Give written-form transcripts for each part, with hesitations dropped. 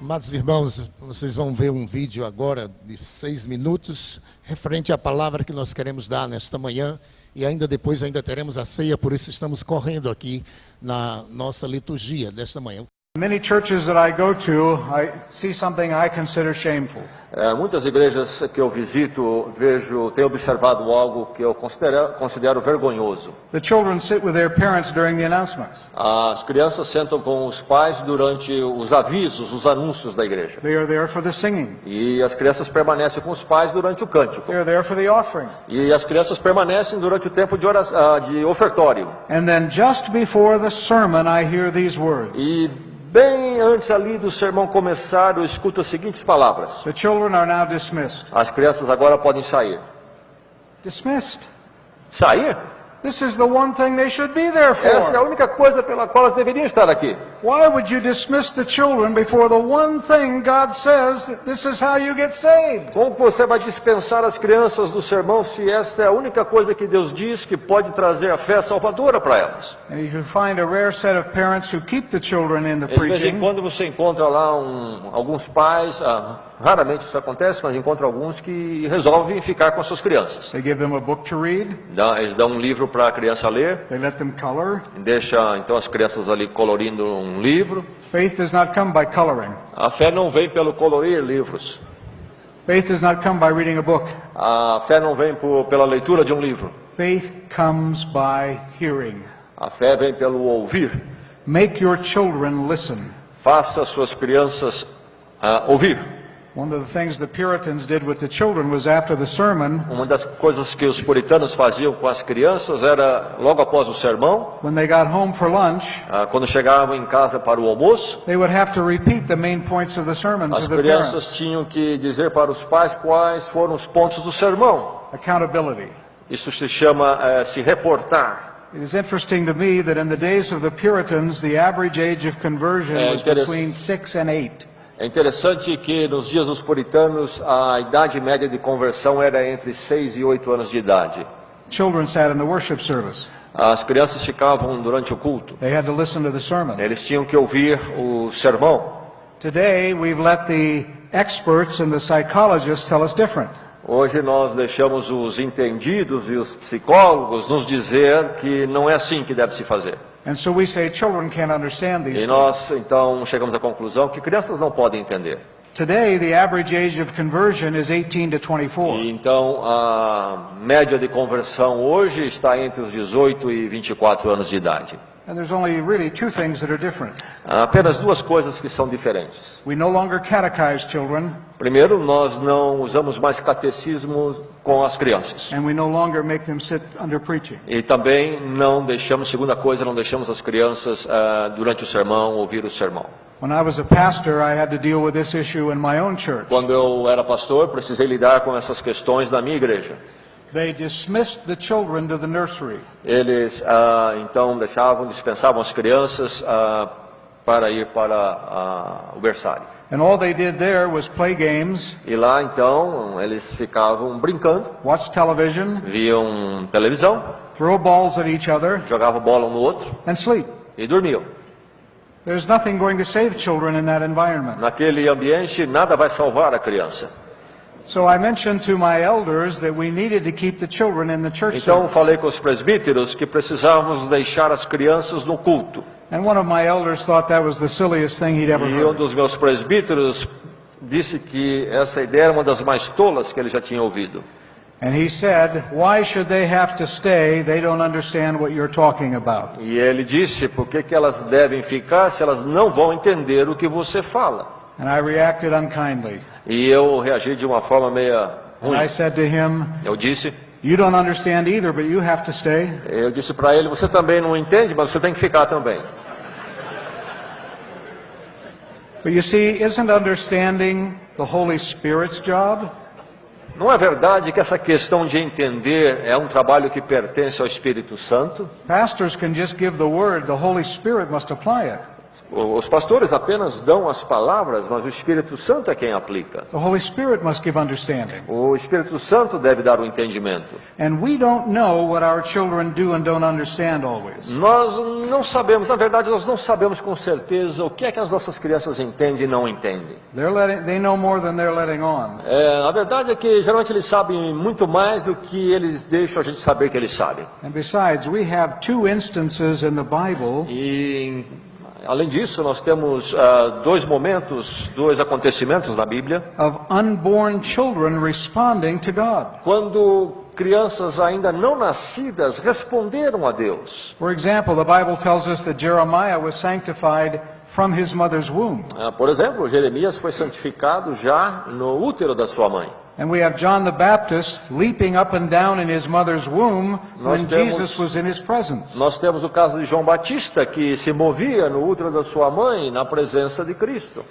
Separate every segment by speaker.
Speaker 1: Amados irmãos, vocês vão ver um vídeo agora de 6 minutos, referente à palavra que nós queremos dar nesta manhã, e ainda depois teremos a ceia, por isso estamos correndo aqui na nossa liturgia desta manhã.
Speaker 2: Many churches that I go to, I see something I consider shameful.
Speaker 3: Muitas igrejas que eu visito, tenho observado algo que eu considero vergonhoso.
Speaker 2: The children sit with their parents during the announcements.
Speaker 3: As crianças sentam com os pais durante os avisos, os anúncios da igreja.
Speaker 2: They are there for the singing.
Speaker 3: E as crianças permanecem com os pais durante o cântico.
Speaker 2: They are there for the offering.
Speaker 3: E as crianças permanecem durante o tempo de ofertório.
Speaker 2: And then just before the sermon, I hear these words.
Speaker 3: E bem antes ali do sermão começar, eu escuto as seguintes palavras:
Speaker 2: The children are now dismissed.
Speaker 3: as crianças agora podem sair.
Speaker 2: Dismissed.
Speaker 3: Sair?
Speaker 2: This is the one thing they should be there
Speaker 3: Essa é a
Speaker 2: for.
Speaker 3: única coisa pela qual elas deveriam estar aqui.
Speaker 2: Why would you dismiss the children before the one thing God says, this is how you get saved?
Speaker 3: Como você vai dispensar as crianças do sermão se esta é a única coisa que Deus diz que pode trazer a fé salvadora para elas?
Speaker 2: And you find a rare set of parents who keep the children in the
Speaker 3: De vez em
Speaker 2: preaching.
Speaker 3: quando você encontra lá alguns pais, raramente isso acontece, mas encontra alguns que resolvem ficar com as suas crianças.
Speaker 2: They give them a book to read.
Speaker 3: Eles dão um livro para a criança ler,
Speaker 2: They let them color.
Speaker 3: deixa então as crianças ali colorindo um livro.
Speaker 2: Faith does not come by coloring.
Speaker 3: A fé não vem pelo colorir livros.
Speaker 2: Faith does not come by reading a book.
Speaker 3: A fé não vem pela leitura de um livro.
Speaker 2: Faith comes by hearing.
Speaker 3: A fé vem pelo ouvir.
Speaker 2: Make your children listen.
Speaker 3: Faça as suas crianças ouvir.
Speaker 2: One of the things the Puritans did with the children was after the sermon,
Speaker 3: Uma das coisas que os puritanos faziam com as crianças era, logo após o sermão,
Speaker 2: when they got home for lunch,
Speaker 3: quando chegavam em casa para o almoço,
Speaker 2: they would have to repeat the main points of the sermon
Speaker 3: as
Speaker 2: to the parents.
Speaker 3: crianças tinham que dizer para os pais quais foram os pontos do sermão.
Speaker 2: Accountability.
Speaker 3: Isso se chama se reportar.
Speaker 2: It is interesting to me that in the days of the Puritans, the average age of conversion was between 6 and 8.
Speaker 3: É interessante que nos dias dos puritanos a idade média de conversão era entre 6 e 8 anos de idade.
Speaker 2: Children sat in the worship service.
Speaker 3: As crianças ficavam durante o culto.
Speaker 2: They had to listen to the sermon.
Speaker 3: Eles tinham que ouvir o sermão.
Speaker 2: Today, we've let the experts and the psychologists tell us different.
Speaker 3: Hoje nós deixamos os entendidos e os psicólogos nos dizer que não é assim que deve se fazer.
Speaker 2: And so we say children can't understand these
Speaker 3: E
Speaker 2: things.
Speaker 3: nós então chegamos à conclusão que crianças não podem entender.
Speaker 2: Today, the average age of conversion is 18 to 24.
Speaker 3: E então a média de conversão hoje está entre os 18 e 24 anos de idade.
Speaker 2: And there's only really two things that are different.
Speaker 3: Há apenas duas coisas que são diferentes.
Speaker 2: We no longer catechize children,
Speaker 3: Primeiro, nós não usamos mais catecismo com as crianças.
Speaker 2: and we no longer make them sit under preaching.
Speaker 3: E também não deixamos, segunda coisa, não deixamos as crianças durante o sermão ouvir o sermão.
Speaker 2: When I was a pastor, I had to deal with this issue in my own church.
Speaker 3: Quando eu era pastor, precisei lidar com essas questões na minha igreja.
Speaker 2: They dismissed the children to the nursery.
Speaker 3: Eles então dispensavam as crianças para ir para o berçário.
Speaker 2: And all they did there was play games,
Speaker 3: E lá então eles ficavam brincando,
Speaker 2: watch television,
Speaker 3: viam televisão,
Speaker 2: throw balls at each other,
Speaker 3: jogavam bola um no outro
Speaker 2: and sleep.
Speaker 3: e dormiam.
Speaker 2: There's nothing going to save children in that environment.
Speaker 3: Naquele ambiente nada vai salvar a criança.
Speaker 2: So I mentioned to my elders that we needed to keep the children in the church
Speaker 3: Então
Speaker 2: service.
Speaker 3: falei com os presbíteros que precisávamos deixar as crianças no culto.
Speaker 2: And one of my elders thought that was the silliest thing he'd ever
Speaker 3: E um
Speaker 2: heard.
Speaker 3: dos meus presbíteros disse que essa ideia era uma das mais tolas que ele já tinha ouvido.
Speaker 2: And he said, why should they have to stay? They don't understand what you're talking about.
Speaker 3: E ele disse, por que elas devem ficar se elas não vão entender o que você fala?
Speaker 2: And I reacted unkindly.
Speaker 3: E eu reagi de uma forma meia
Speaker 2: And
Speaker 3: ruim.
Speaker 2: I said to him,
Speaker 3: Eu disse
Speaker 2: you don't understand either, but you have to stay.
Speaker 3: para ele, você também não entende, mas você tem que ficar também.
Speaker 2: But you see, isn't understanding the Holy Spirit's job?
Speaker 3: Não é verdade que essa questão de entender é um trabalho que pertence ao Espírito Santo?
Speaker 2: Pastors can just give the word, the Holy Spirit must apply it.
Speaker 3: Os pastores apenas dão as palavras, mas o Espírito Santo é quem aplica.
Speaker 2: The Holy Spirit must give understanding.
Speaker 3: O Espírito Santo deve dar o entendimento.
Speaker 2: And we don't know what our children do and don't understand always.
Speaker 3: Nós não sabemos, na verdade, nós não sabemos com certeza o que é que as nossas crianças entendem e não entendem.
Speaker 2: They know more than they're letting on.
Speaker 3: A verdade é que geralmente eles sabem muito mais do que eles deixam a gente saber que eles sabem.
Speaker 2: And besides, we have two instances in the Bible
Speaker 3: E além disso, nós temos dois acontecimentos na Bíblia,
Speaker 2: of unborn children responding to God.
Speaker 3: quando crianças ainda não nascidas responderam a Deus.
Speaker 2: For example, the Bible tells us that Jeremiah was sanctified from his mother's womb.
Speaker 3: Por exemplo, Jeremias foi santificado já no útero da sua mãe.
Speaker 2: And we have John the Baptist leaping up and down in his mother's womb when Jesus was in his presence.
Speaker 3: Nós temos o caso de João Batista, que se movia no útero da sua mãe na presença de Cristo.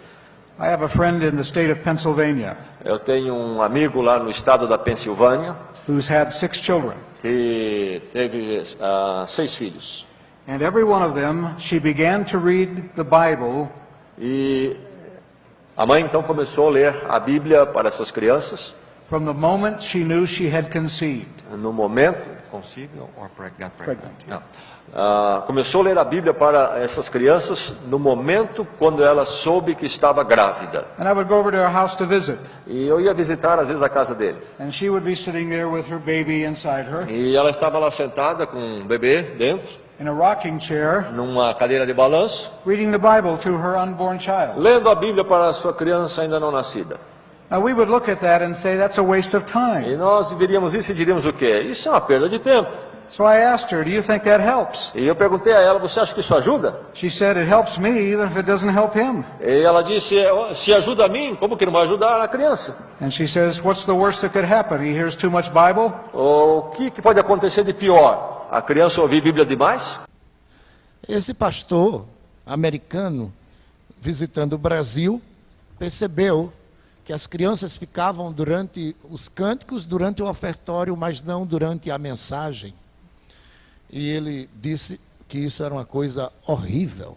Speaker 2: I have a friend in the state of Pennsylvania
Speaker 3: Eu tenho um amigo lá no estado da Pensilvânia
Speaker 2: who's had 6 children.
Speaker 3: que teve 6 filhos.
Speaker 2: And every one of them, she began to read the Bible
Speaker 3: E a mãe então começou a ler a Bíblia para essas crianças
Speaker 2: from the moment she knew she had conceived.
Speaker 3: no momento começou a ler a Bíblia para essas crianças no momento quando ela soube que estava grávida.
Speaker 2: And I would go over to her house to visit.
Speaker 3: E eu ia visitar às vezes a casa deles.
Speaker 2: And she would be sitting there with her baby inside her
Speaker 3: E ela estava lá sentada com um bebê dentro,
Speaker 2: in a rocking chair,
Speaker 3: numa cadeira de balanço,
Speaker 2: reading the Bible to her unborn child.
Speaker 3: lendo a Bíblia para a sua criança ainda não nascida.
Speaker 2: Now we would look at that and say that's a waste of time.
Speaker 3: E nós veríamos isso e diríamos o quê? Isso é uma perda de tempo.
Speaker 2: So I asked her, do you think that helps?
Speaker 3: E eu perguntei a ela, você acha que isso ajuda?
Speaker 2: She said, it helps me even if it doesn't help him.
Speaker 3: E ela disse, se ajuda a mim, como que não vai ajudar a criança?
Speaker 2: And she says, what's the worst that could happen? He hears too much Bible?
Speaker 3: O que pode acontecer de pior? A criança ouvir Bíblia demais?
Speaker 1: Esse pastor americano, visitando o Brasil, percebeu que as crianças ficavam durante os cânticos, durante o ofertório, mas não durante a mensagem. E ele disse que isso era uma coisa horrível.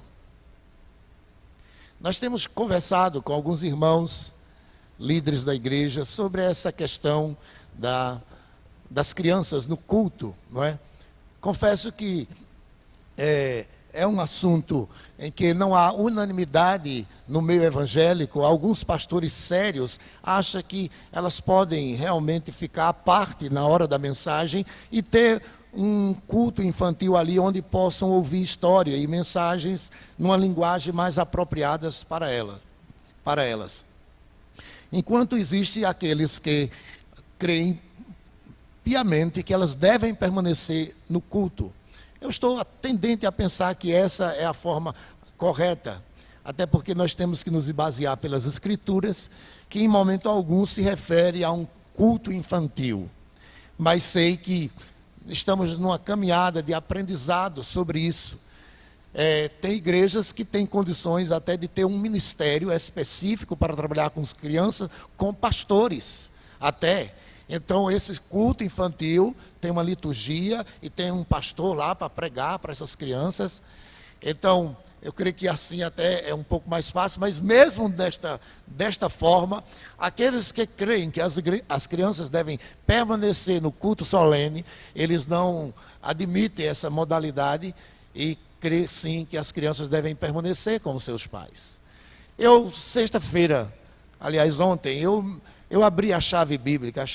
Speaker 1: Nós temos conversado com alguns irmãos, líderes da igreja, sobre essa questão das crianças no culto, não é? Confesso que é um assunto em que não há unanimidade no meio evangélico. Alguns pastores sérios acham que elas podem realmente ficar à parte na hora da mensagem e ter um culto infantil ali onde possam ouvir história e mensagens numa linguagem mais apropriadas para elas. Enquanto existem aqueles que creem piamente que elas devem permanecer no culto. Eu estou tendente a pensar que essa é a forma correta, até porque nós temos que nos basear pelas Escrituras, que em momento algum se refere a um culto infantil. Mas sei que estamos numa caminhada de aprendizado sobre isso. Tem igrejas que têm condições até de ter um ministério específico para trabalhar com as crianças, com pastores até. Então, esse culto infantil tem uma liturgia e tem um pastor lá para pregar para essas crianças. Então, eu creio que assim até é um pouco mais fácil, mas mesmo desta forma, aqueles que creem que as crianças devem permanecer no culto solene, eles não admitem essa modalidade e creem sim que as crianças devem permanecer com os seus pais. Sexta-feira, aliás ontem, eu abri a chave bíblica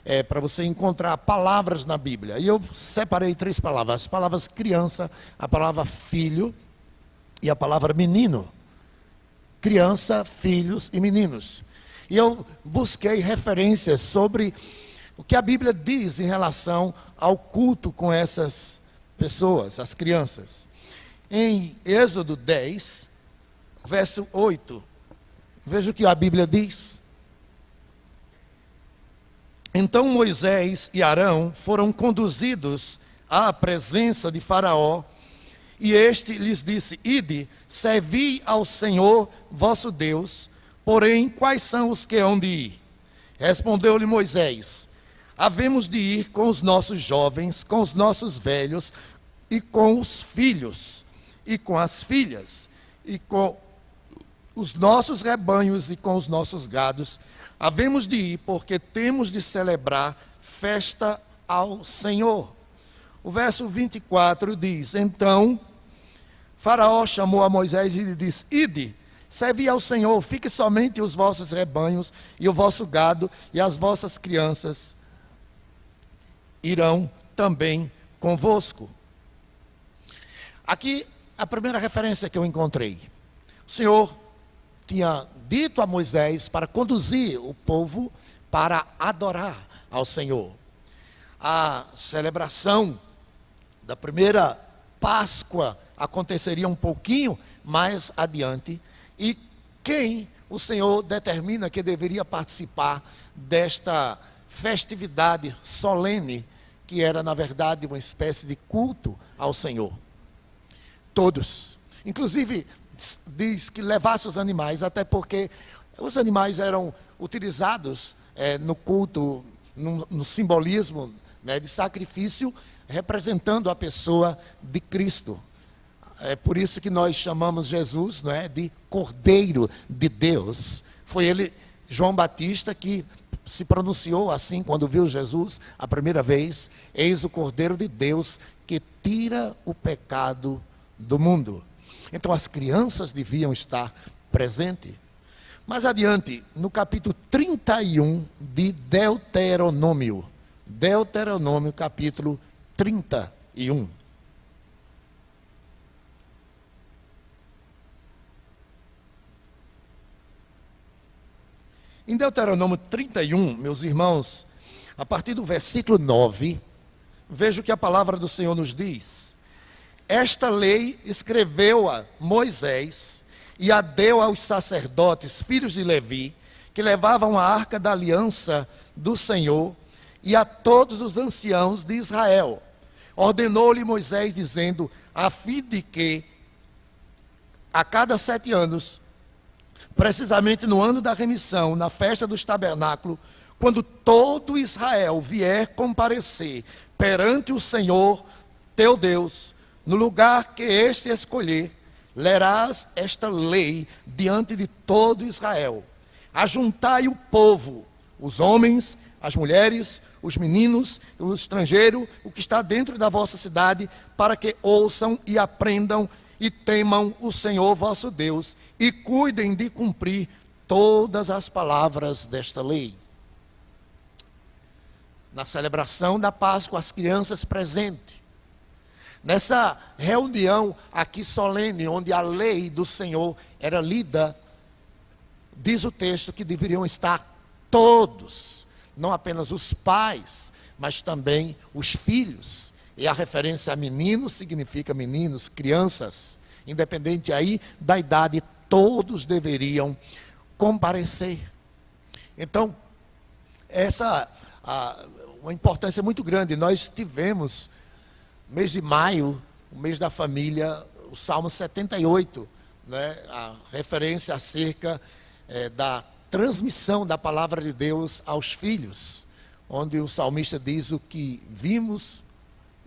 Speaker 1: é para você encontrar palavras na Bíblia. E eu separei 3 palavras. As palavras criança, a palavra filho e a palavra menino. Criança, filhos e meninos. E eu busquei referências sobre o que a Bíblia diz em relação ao culto com essas pessoas, as crianças. Em Êxodo 10, verso 8, veja o que a Bíblia diz. Então Moisés e Arão foram conduzidos à presença de Faraó, e este lhes disse: Ide, servi ao Senhor vosso Deus, porém quais são os que hão de ir? Respondeu-lhe Moisés: havemos de ir com os nossos jovens, com os nossos velhos e com os filhos, e com as filhas, e com os nossos rebanhos e com os nossos gados, havemos de ir, porque temos de celebrar festa ao Senhor. O verso 24 diz: então Faraó chamou a Moisés e lhe disse: ide, servi ao Senhor, fique somente os vossos rebanhos e o vosso gado, e as vossas crianças irão também convosco. Aqui a primeira referência que eu encontrei. O Senhor tinha dito a Moisés para conduzir o povo para adorar ao Senhor. A celebração da primeira Páscoa aconteceria um pouquinho mais adiante, e quem o Senhor determina que deveria participar desta festividade solene, que era na verdade uma espécie de culto ao Senhor? Todos. Inclusive diz que levasse os animais, até porque os animais eram utilizados no culto, no simbolismo, né, de sacrifício, representando a pessoa de Cristo. É por isso que nós chamamos Jesus, não é, de Cordeiro de Deus. Foi ele, João Batista, que se pronunciou assim quando viu Jesus a primeira vez: eis o Cordeiro de Deus que tira o pecado do mundo. Então as crianças deviam estar presentes. Mais adiante, no capítulo 31 de Deuteronômio, capítulo 31. Em Deuteronômio 31, meus irmãos, a partir do versículo 9, veja o que a palavra do Senhor nos diz. Esta lei escreveu-a Moisés e a deu aos sacerdotes, filhos de Levi, que levavam a arca da aliança do Senhor, e a todos os anciãos de Israel. Ordenou-lhe Moisés, dizendo: a fim de que, a cada 7 anos, precisamente no ano da remissão, na festa dos tabernáculos, quando todo Israel vier comparecer perante o Senhor teu Deus, no lugar que este escolher, lerás esta lei diante de todo Israel. Ajuntai o povo, os homens, as mulheres, os meninos, o estrangeiro, o que está dentro da vossa cidade, para que ouçam e aprendam e temam o Senhor vosso Deus, e cuidem de cumprir todas as palavras desta lei. Na celebração da Páscoa, as crianças presentes. Nessa reunião aqui solene, onde a lei do Senhor era lida, diz o texto que deveriam estar todos, não apenas os pais, mas também os filhos. E a referência a meninos significa meninos, crianças, independente aí da idade, todos deveriam comparecer. Então, uma importância muito grande. Nós tivemos, mês de maio, o mês da família, o Salmo 78, né, a referência acerca da transmissão da palavra de Deus aos filhos, onde o salmista diz: o que vimos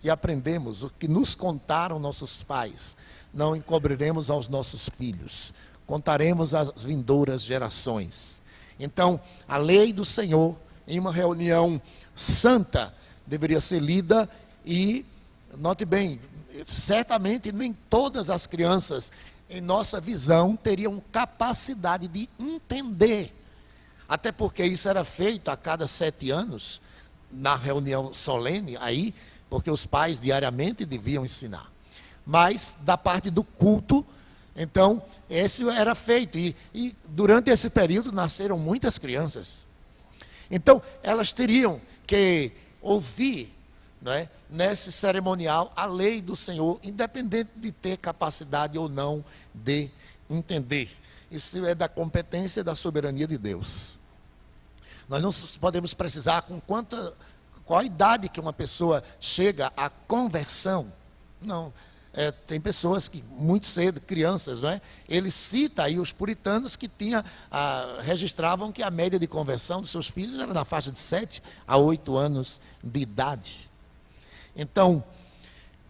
Speaker 1: e aprendemos, o que nos contaram nossos pais, não encobriremos aos nossos filhos, contaremos às vindouras gerações. Então, a lei do Senhor, em uma reunião santa, deveria ser lida, e, note bem, certamente nem todas as crianças, em nossa visão, teriam capacidade de entender, até porque isso era feito a cada 7 anos, na reunião solene, aí, porque os pais diariamente deviam ensinar. Mas, da parte do culto, então, esse era feito, e durante esse período nasceram muitas crianças. Então, elas teriam que ouvir, não é, nesse cerimonial, a lei do Senhor, independente de ter capacidade ou não de entender. Isso é da competência e da soberania de Deus. Nós não podemos precisar qual a idade que uma pessoa chega à conversão. Não. Tem pessoas que muito cedo, crianças, não é? Ele cita aí os puritanos que registravam que a média de conversão dos seus filhos era na faixa de 7 a 8 anos de idade. Então,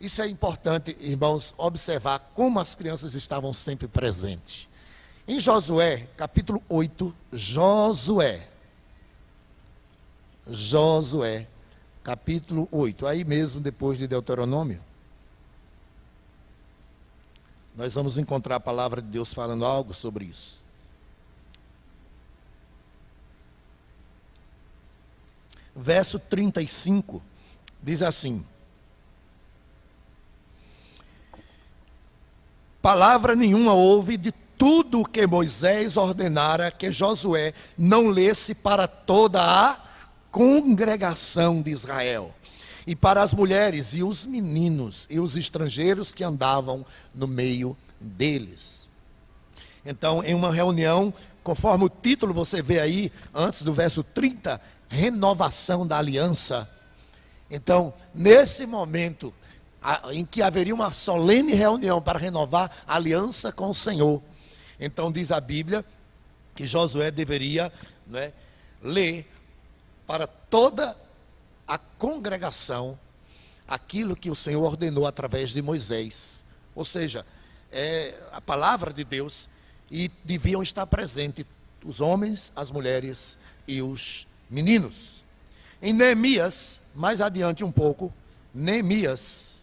Speaker 1: Isso é importante, irmãos, observar como as crianças estavam sempre presentes. Em Josué, capítulo 8, Josué, capítulo 8, aí mesmo depois de Deuteronômio, nós vamos encontrar a palavra de Deus falando algo sobre isso. Verso 35, diz assim: palavra nenhuma houve de tudo o que Moisés ordenara que Josué não lesse para toda a congregação de Israel, e para as mulheres e os meninos e os estrangeiros que andavam no meio deles. Então, em uma reunião, conforme o título você vê aí, antes do verso 30, renovação da aliança. Então, nesse momento em que haveria uma solene reunião para renovar a aliança com o Senhor, então diz a Bíblia que Josué deveria, né, ler para toda a congregação aquilo que o Senhor ordenou através de Moisés. Ou seja, a palavra de Deus, e deviam estar presentes os homens, as mulheres e os meninos. Em Neemias, mais adiante um pouco, Neemias,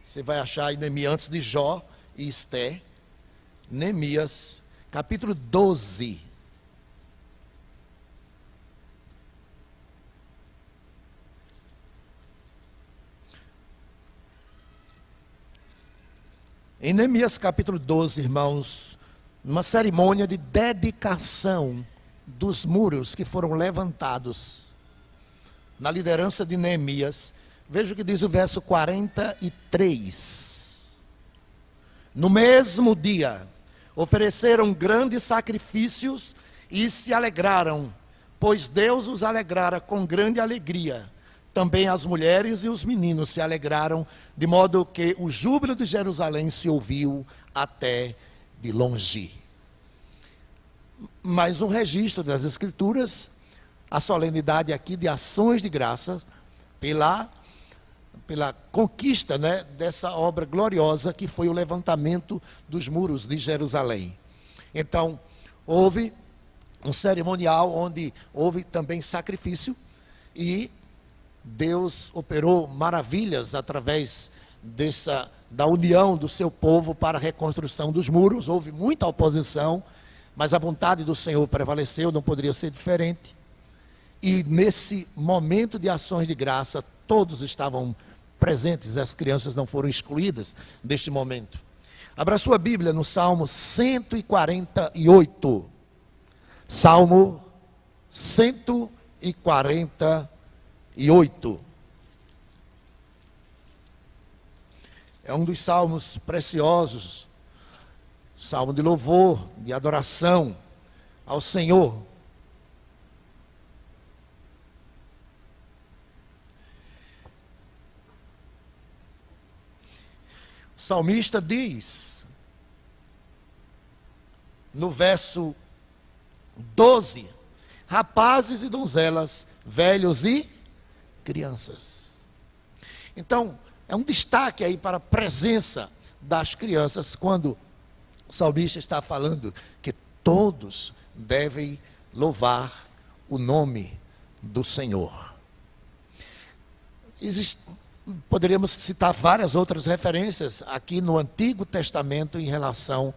Speaker 1: você vai achar em Neemias antes de Jó e Esté, Neemias, capítulo 12. Em Neemias capítulo 12, irmãos, uma cerimônia de dedicação dos muros que foram levantados na liderança de Neemias. Veja o que diz o verso 43. No mesmo dia, ofereceram grandes sacrifícios e se alegraram, pois Deus os alegrara com grande alegria. Também as mulheres e os meninos se alegraram, de modo que o júbilo de Jerusalém se ouviu até de longe. Mais um registro das Escrituras, a solenidade aqui de ações de graças pela conquista, né, dessa obra gloriosa que foi o levantamento dos muros de Jerusalém. Então, houve um cerimonial onde houve também sacrifício e Deus operou maravilhas através da união do seu povo para a reconstrução dos muros. Houve muita oposição, mas a vontade do Senhor prevaleceu, não poderia ser diferente. E nesse momento de ações de graça, todos estavam presentes, as crianças não foram excluídas deste momento. Abra sua Bíblia no Salmo 148. Salmo 148. É um dos salmos preciosos, salmo de louvor, de adoração ao Senhor. O salmista diz, no verso 12, rapazes e donzelas, velhos e crianças. Então, é um destaque aí para a presença das crianças, quando o salmista está falando que todos devem louvar o nome do Senhor. Poderíamos citar várias outras referências aqui no Antigo Testamento em relação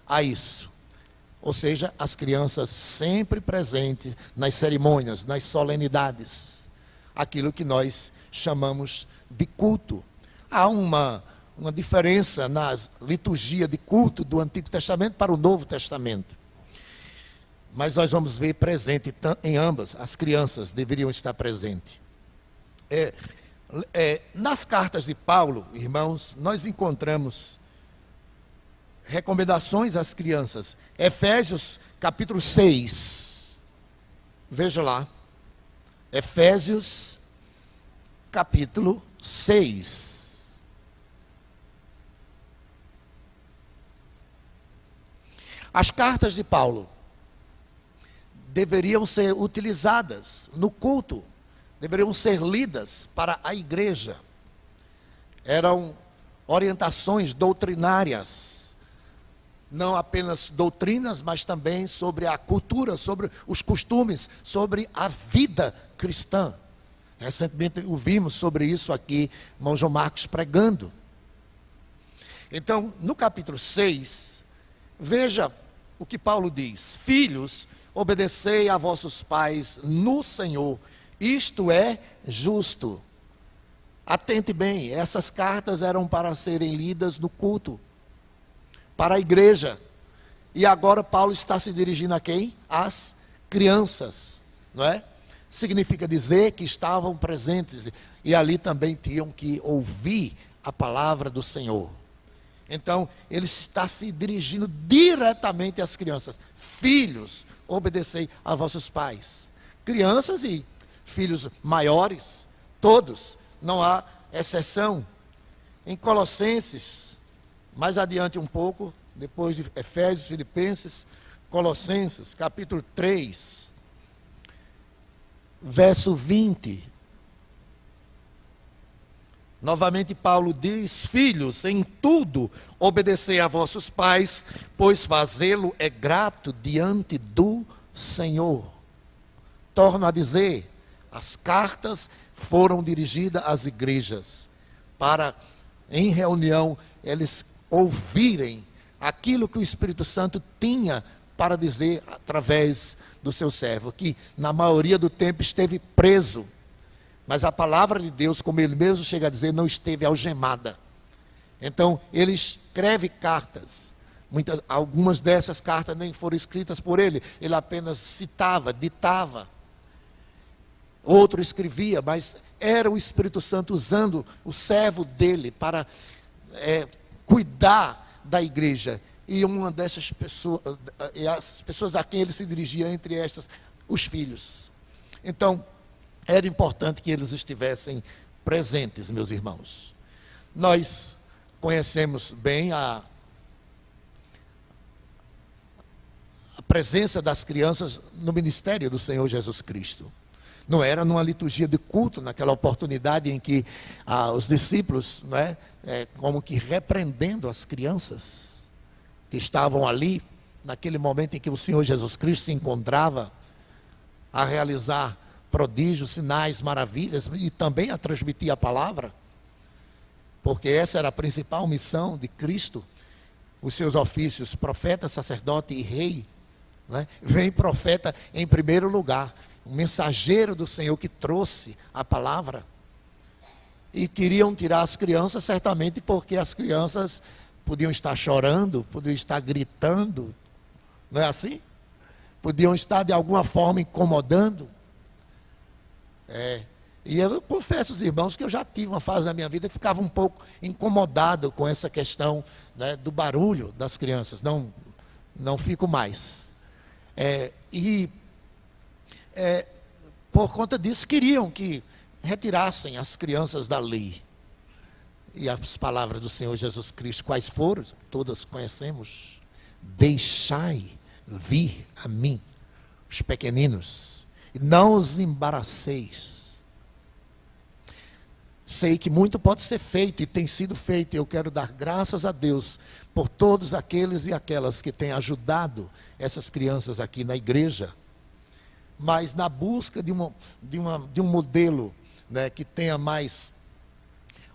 Speaker 1: a isso. Ou seja, as crianças sempre presentes nas cerimônias, nas solenidades, aquilo que nós chamamos de culto. Há uma diferença na liturgia de culto do Antigo Testamento para o Novo Testamento. Mas nós vamos ver presente em ambas, as crianças deveriam estar presentes. Nas cartas de Paulo, irmãos, nós encontramos recomendações às crianças. Efésios capítulo 6. Veja lá. Efésios capítulo 6. As cartas de Paulo deveriam ser utilizadas no culto, deveriam ser lidas para a igreja. Eram orientações doutrinárias, não apenas doutrinas, mas também sobre a cultura, sobre os costumes, sobre a vida cristã. Recentemente ouvimos sobre isso aqui, irmão João Marcos pregando. Então, no capítulo 6, veja o que Paulo diz: filhos, obedecei a vossos pais no Senhor, isto é justo. Atente bem, essas cartas eram para serem lidas no culto, para a igreja. E agora Paulo está se dirigindo a quem? Às crianças, não é? Significa dizer que estavam presentes e ali também tinham que ouvir a palavra do Senhor. Então, ele está se dirigindo diretamente às crianças. Filhos, obedecei a vossos pais. Crianças e filhos maiores, todos, não há exceção. Em Colossenses, mais adiante um pouco, depois de Efésios, Filipenses, Colossenses, capítulo 3, verso 20. Novamente Paulo diz: filhos, em tudo obedecei a vossos pais, pois fazê-lo é grato diante do Senhor. Torno a dizer, as cartas foram dirigidas às igrejas, para, em reunião, eles ouvirem aquilo que o Espírito Santo tinha para dizer através do seu servo, que na maioria do tempo esteve preso, mas a palavra de Deus, como ele mesmo chega a dizer, não esteve algemada. Então, ele escreve cartas. Algumas dessas cartas nem foram escritas por ele. Ele apenas citava, ditava. Outro escrevia, mas era o Espírito Santo usando o servo dele para cuidar da igreja. E uma dessas pessoas, as pessoas a quem ele se dirigia, entre estas, os filhos. Então, era importante que eles estivessem presentes, meus irmãos. Nós conhecemos bem a presença das crianças no ministério do Senhor Jesus Cristo. Não era numa liturgia de culto, naquela oportunidade em que os discípulos, como que repreendendo as crianças que estavam ali, naquele momento em que o Senhor Jesus Cristo se encontrava a realizar prodígios, sinais, maravilhas, e também a transmitir a palavra, porque essa era a principal missão de Cristo, os seus ofícios, profeta, sacerdote e rei, vem profeta em primeiro lugar, um mensageiro do Senhor que trouxe a palavra, e queriam tirar as crianças certamente porque as crianças podiam estar chorando, podiam estar gritando, não é assim? Podiam estar de alguma forma incomodando. E eu confesso aos irmãos que eu já tive uma fase na minha vida que ficava um pouco incomodado com essa questão, do barulho das crianças. Não fico mais. Por conta disso queriam que retirassem as crianças da lei. E as palavras do Senhor Jesus Cristo, quais foram? Todas conhecemos. Deixai vir a mim os pequeninos, e não os embaraceis. Sei que muito pode ser feito e tem sido feito, e eu quero dar graças a Deus por todos aqueles e aquelas que têm ajudado essas crianças aqui na igreja, mas na busca de um modelo, que tenha mais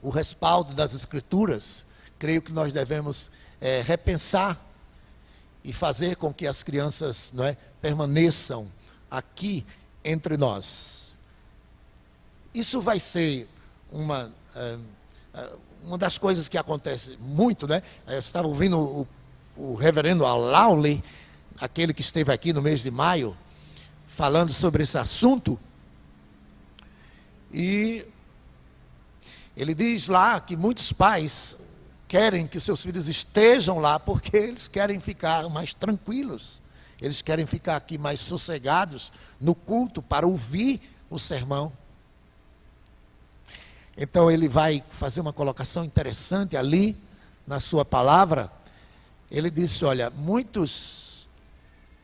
Speaker 1: o respaldo das Escrituras, creio que nós devemos repensar e fazer com que as crianças permaneçam aqui entre nós. Isso vai ser uma das coisas que acontece muito, Eu estava ouvindo o reverendo Alaule, aquele que esteve aqui no mês de maio, falando sobre esse assunto, e ele diz lá que muitos pais querem que seus filhos estejam lá porque eles querem ficar mais tranquilos, eles querem ficar aqui mais sossegados no culto para ouvir o sermão. Então ele vai fazer uma colocação interessante ali na sua palavra. Ele disse: olha, muitos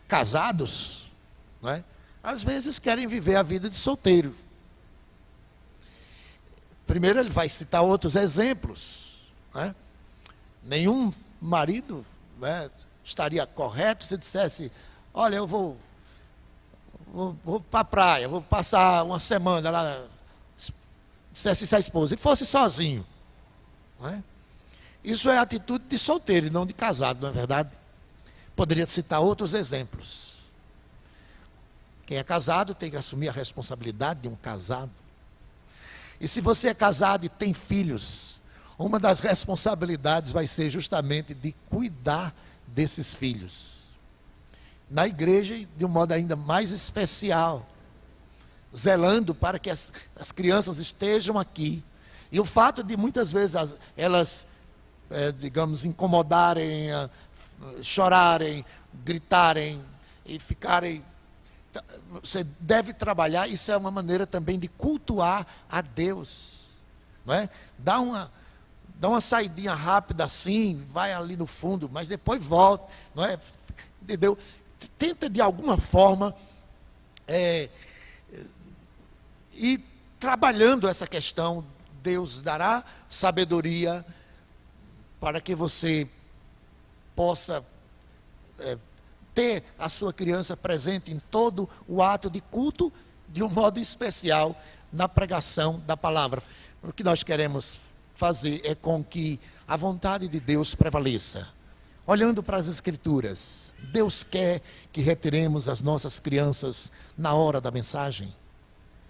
Speaker 1: casados, às vezes querem viver a vida de solteiro. Primeiro ele vai citar outros exemplos, Nenhum marido, né, estaria correto se dissesse: olha, eu vou para a praia, vou passar uma semana lá, dissesse isso à esposa, e fosse sozinho. Não é? Isso é atitude de solteiro e não de casado, não é verdade? Poderia citar outros exemplos. Quem é casado tem que assumir a responsabilidade de um casado. E se você é casado e tem filhos, uma das responsabilidades vai ser justamente de cuidar desses filhos. Na igreja, de um modo ainda mais especial, zelando para que as crianças estejam aqui. E o fato de muitas vezes elas, digamos, incomodarem, chorarem, gritarem e ficarem... Você deve trabalhar, isso é uma maneira também de cultuar a Deus. Não é? Dá uma saidinha rápida assim, vai ali no fundo, mas depois volta. Não é? Entendeu? Tenta de alguma forma ir trabalhando essa questão. Deus dará sabedoria para que você possa ter a sua criança presente em todo o ato de culto, de um modo especial na pregação da palavra. O que nós queremos fazer é com que a vontade de Deus prevaleça. Olhando para as Escrituras, Deus quer que retiremos as nossas crianças na hora da mensagem.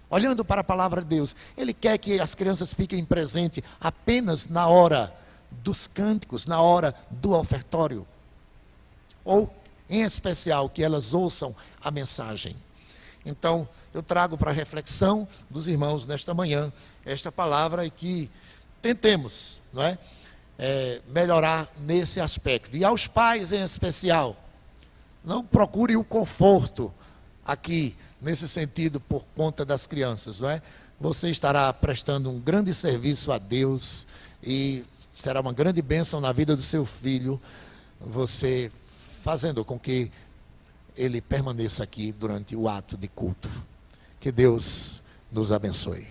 Speaker 1: Olhando para a palavra de Deus, Ele quer que as crianças fiquem presentes apenas na hora dos cânticos, na hora do ofertório. Ou, em especial, que elas ouçam a mensagem. Então, eu trago para a reflexão dos irmãos nesta manhã, esta palavra, e que tentemos, não é? Melhorar nesse aspecto. E aos pais em especial, não procure o conforto aqui, nesse sentido, por conta das crianças, não é? Você estará prestando um grande serviço a Deus e será uma grande bênção na vida do seu filho, você fazendo com que ele permaneça aqui durante o ato de culto. Que Deus nos abençoe.